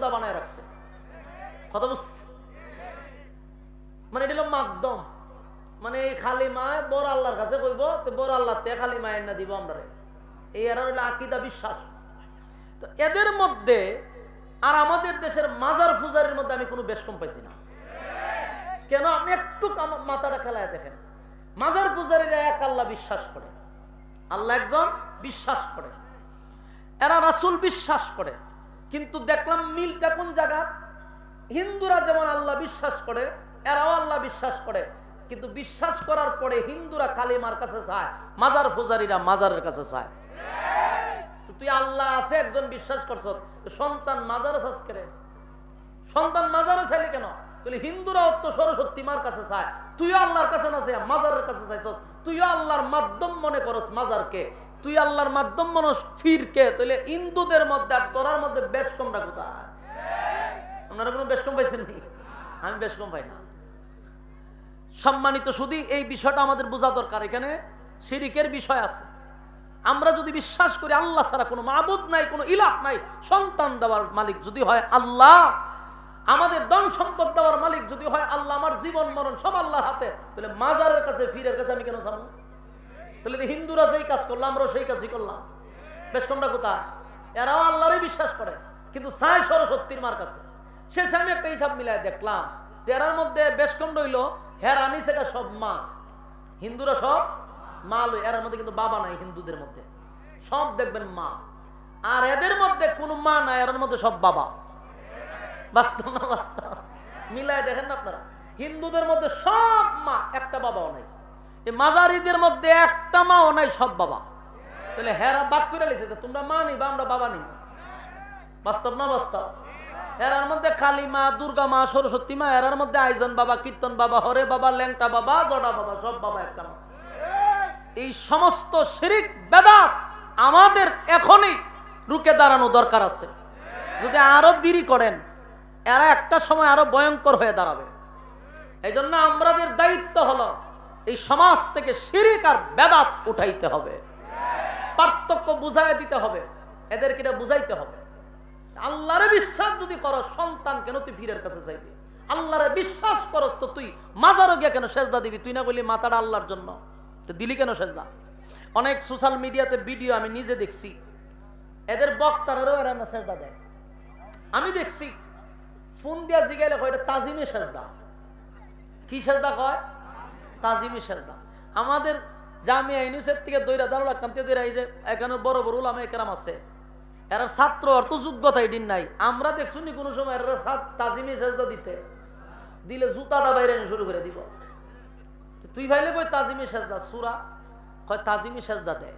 খোদা বানায় রাখছে। কথা বুঝতেছে? মানে এটা হলো মাধ্যম, মানে এই খালিমায় বড় আল্লাহর কাছে কইব, তো বড় আল্লাহ তে খালিমায় না দিব আমরা। এই এরা হইলো আকীদা, বিশ্বাস। তো এদের মধ্যে আর আমাদের দেশের মাজার পূজারির মধ্যে আমি কোনো বেশ কম পাইছি না। কেন? আপনি একটু মাথাটা খেলায় দেখেন। মাজার পূজারীরা এক আল্লাহ বিশ্বাস করে, আল্লাহ একজন বিশ্বাস করে, এরা রাসূল বিশ্বাস করে, কিন্তু দেখলাম মিলটা কোন জায়গা? হিন্দুরা যেমন আল্লাহ বিশ্বাস করে, এরাও আল্লাহ বিশ্বাস করে, কিন্তু বিশ্বাস করার পরে হিন্দুরা কালিমার কাছে চায়, মাজার পূজারীরা মাজারের কাছে চায়। তুই আল্লাহ আছে একজন বিশ্বাস করছ, সন্তান মাজারে চাষ করে, সন্তান মাজারে চাইলে কেন? তাহলে হিন্দুরাও তো সরস্বতী মার কাছে চায়, তুইও আল্লাহর কাছে না চাই মাজারের কাছে চাইছ, তুইও আল্লাহর মাধ্যম মনে করস মাজারকে, তুই আল্লাহর মাধ্যম মনস ফিরকে। তাহলে হিন্দুদের মধ্যে আর তোরার মধ্যে বেশ কমটা কোথায়? আপনারা কোনো বেশ কম পাইছেন নি? আমি বেশ কম পাই না। সম্মানিত শুধু এই বিষয়টা আমাদের বোঝা দরকার, এখানে শিরিকের বিষয় আছে। আমরা যদি বিশ্বাস করি আল্লাহ ছাড়া কোনো মাবুদ নাই, কোনো ইলাহ নাই, সন্তান দেওয়ার মালিক যদি হয় আল্লাহ, আমাদের ধন সম্পদ দেওয়ার মালিক যদি হয় আল্লাহ, আমার জীবন মরণ সব আল্লাহর হাতে, তাহলে মাজারের কাছে ফিরের কাছে আমি কেন যাবো? তাহলে হিন্দুরা যেই কাজ করলাম আমরাও সেই কাজই করলাম। বেশ কমটা কোথায়? এরাও আল্লাহরই বিশ্বাস করে, কিন্তু চায় সরস্বতীর মার কাছে। শেষে আমি একটা হিসাব মিলাই দেখলাম যে এরার মধ্যে বেশ কম রইল হেরানি সেটা সব মা, হিন্দুরা সব মা লই, এর মধ্যে কিন্তু বাবা নাই। হিন্দুদের মধ্যে সব দেখবেন মা, আর এদের মধ্যে কোনো মা নাই, এর মধ্যে সব বাবা। বাস্তব না বাস্তব? মিলাই দেখেন না আপনারা, হিন্দুদের মধ্যে সব মা, একটা বাবাও নাই। এই মাজারিদের মধ্যে একটা মাও নাই, সব বাবা। তাহলে হেরা বাদ করে লিখেছে তোমরা মা নিবা, আমরা বাবা নিব। বাস্তব না বাস্তব? এরার মধ্যে কালী মা, দুর্গা মা, সরস্বতী মা, এরার মধ্যে আইজন বাবা, কীর্তন বাবা, হরে বাবা, ল্যাংটা বাবা, জড়া বাবা, সব বাবা একটা মা। এই সমস্ত শিরিক বেদাত আমাদের এখনই রুখে দাঁড়ানো দরকার আছে। যদি আরো দেরি করেন এরা একটা সময় আরো ভয়ঙ্কর হয়ে দাঁড়াবে। এই জন্য আমাদের দায়িত্ব হলো এই সমাজ থেকে শিরিক আর বেদাত উঠাইতে হবে, পার্থক্য বুঝাই দিতে হবে, এদেরকে এটা বুঝাইতে হবে। আল্লাহরে বিশ্বাস যদি করো, সন্তান কেন তুই ফিরের কাছে চাইবি? আল্লাহরে বিশ্বাস করস তো তুই মাজারও গিয়া কেন সেজদা দিবি? তুই না বলি মাথাটা আল্লাহর জন্য, তো দিলি কেন সেজদা? অনেক সোশ্যাল মিডিয়াতে ভিডিও আমি নিজে দেখছি, এদের বক্তারেরও এরা না সেজদা দেয়। আমি দেখছি ফোন দিয়া জিগাইলে কয় এটা তাজিমি সেজদা। কি সেজদা কয়? তাজিমি সেজদা। আমাদের জামিয়া ইউনিভার্সিটি থেকে দইরা দাঁড়ালো কামতে দইরা, এই যে এখানে বড় বড় উলামা একরাম আছে, এরা ছাত্র অর্থ যোগ্যতা এদিন নাই। আমরা দেখছি নি কোনো সময় এরা তাজিমি সেজদা দিতে, দিলে জুতাটা বাইরে শুরু করে দিব। তুই ভাইলে কই তাজিমি সেজদা? সূরা কয় তাজিমি সেজদা দেয়।